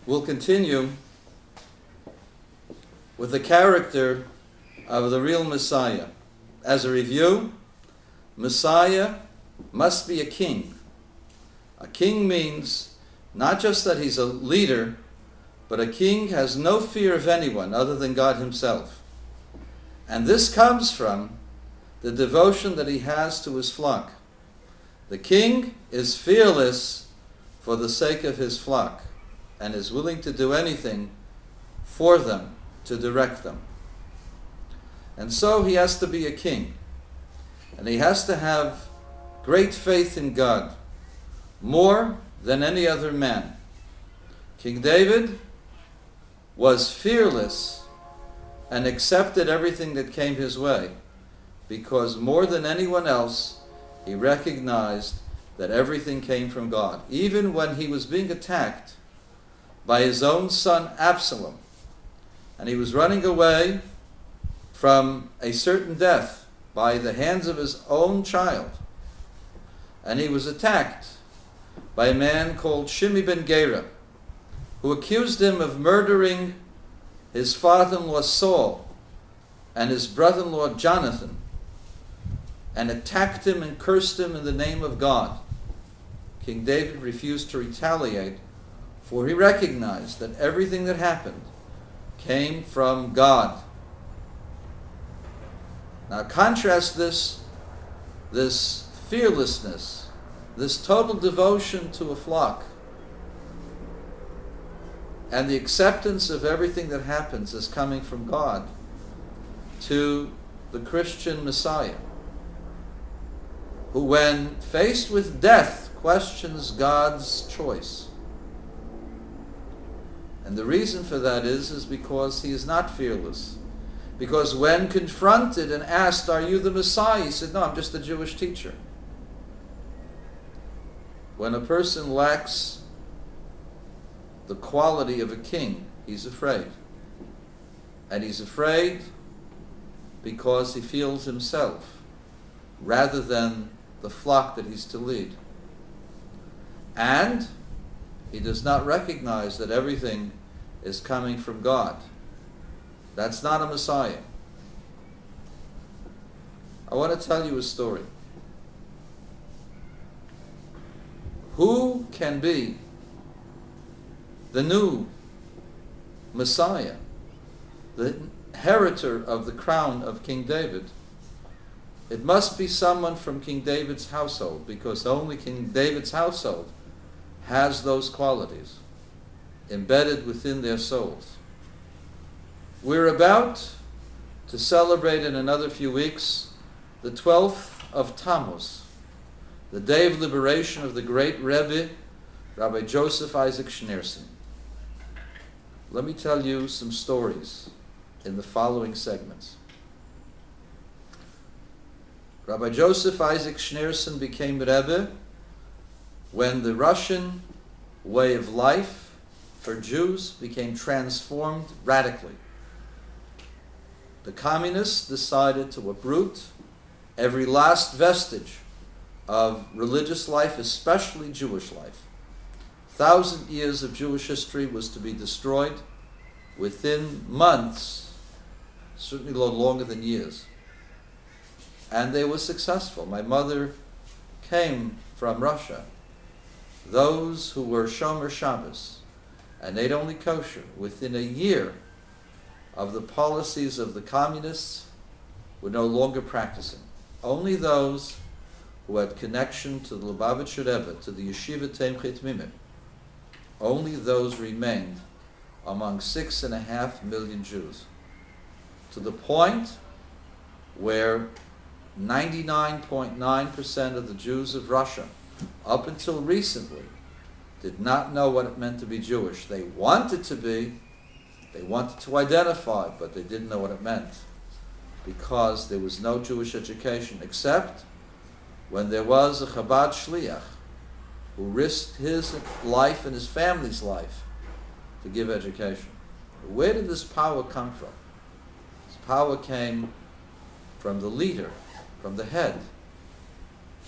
we'll continue with the character of the real Messiah. As a review, Messiah must be a king. A king means not just that he's a leader, but a king has no fear of anyone other than God himself. And this comes from the devotion that he has to his flock. The king is fearless for the sake of his flock and is willing to do anything for them, to direct them. And so he has to be a king. And he has to have great faith in God, more than any other man. King David was fearless and accepted everything that came his way, because more than anyone else, he recognized that everything came from God. Even when he was being attacked by his own son Absalom, and he was running away from a certain death by the hands of his own child, and he was attacked by a man called Shimei ben Gera, who accused him of murdering his father-in-law Saul and his brother-in-law Jonathan, and attacked him and cursed him in the name of God. King David refused to retaliate, for he recognized that everything that happened came from God. Now contrast this fearlessness, this total devotion to a flock, and the acceptance of everything that happens as coming from God, to the Christian Messiah, who when faced with death questions God's choice. And the reason for that is because he is not fearless. Because when confronted and asked, "Are you the Messiah?" he said, "No, I'm just a Jewish teacher." When a person lacks the quality of a king, he's afraid. And he's afraid because he feels himself rather than the flock that he's to lead. And he does not recognize that everything is coming from God. That's not a Messiah. I want to tell you a story. Who can be the new Messiah, the inheritor of the crown of King David? It must be someone from King David's household, because only King David's household has those qualities embedded within their souls. We're about to celebrate in another few weeks the 12th of Tammuz, the day of liberation of the great Rebbe, Rabbi Joseph Isaac Schneerson. Let me tell you some stories in the following segments. Rabbi Joseph Isaac Schneerson became Rebbe when the Russian way of life for Jews became transformed radically. The communists decided to uproot every last vestige of religious life, especially Jewish life. 1,000 years of Jewish history was to be destroyed within months, certainly a lot longer than years. And they were successful. My mother came from Russia. Those who were Shomer Shabbos and ate only kosher, within a year of the policies of the communists, were no longer practicing. Only those who had connection to the Lubavitcher Rebbe, to the Yeshiva Temchet Mimim, only those remained among 6.5 million Jews, to the point where 99.9% of the Jews of Russia, up until recently, did not know what it meant to be Jewish. They wanted to be, they wanted to identify, but they didn't know what it meant, because there was no Jewish education, except when there was a Chabad Shliach who risked his life and his family's life to give education. Where did this power come from? This power came from the leader, from the head.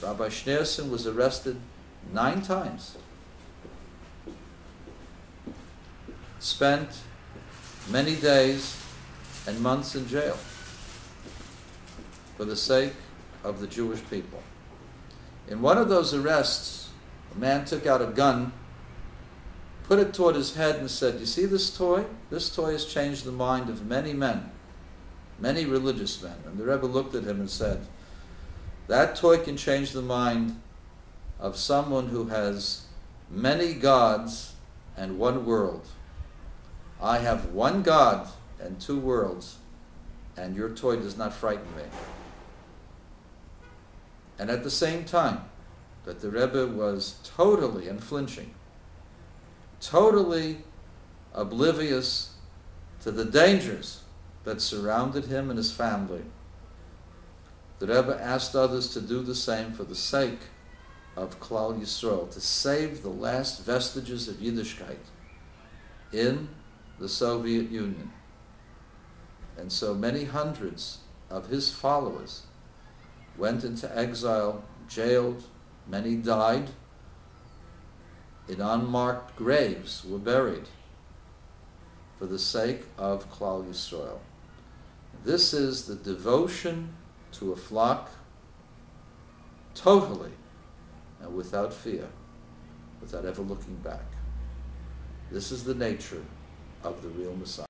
Rabbi Schneerson was arrested 9 times. spent many days and months in jail for the sake of the Jewish people. In one of those arrests, a man took out a gun, put it toward his head and said, "You see this toy? This toy has changed the mind of many men, many religious men." And the Rebbe looked at him and said, "That toy can change the mind of someone who has many gods and one world. I have one God and two worlds, and your toy does not frighten me." And at the same time that the Rebbe was totally unflinching, totally oblivious to the dangers that surrounded him and his family, the Rebbe asked others to do the same for the sake of Klal Yisrael, to save the last vestiges of Yiddishkeit in the Soviet Union. And so many hundreds of his followers went into exile, jailed, many died, in unmarked graves were buried for the sake of Klal Yisrael. This is the devotion to a flock totally and without fear, without ever looking back. This is the nature of the real Messiah.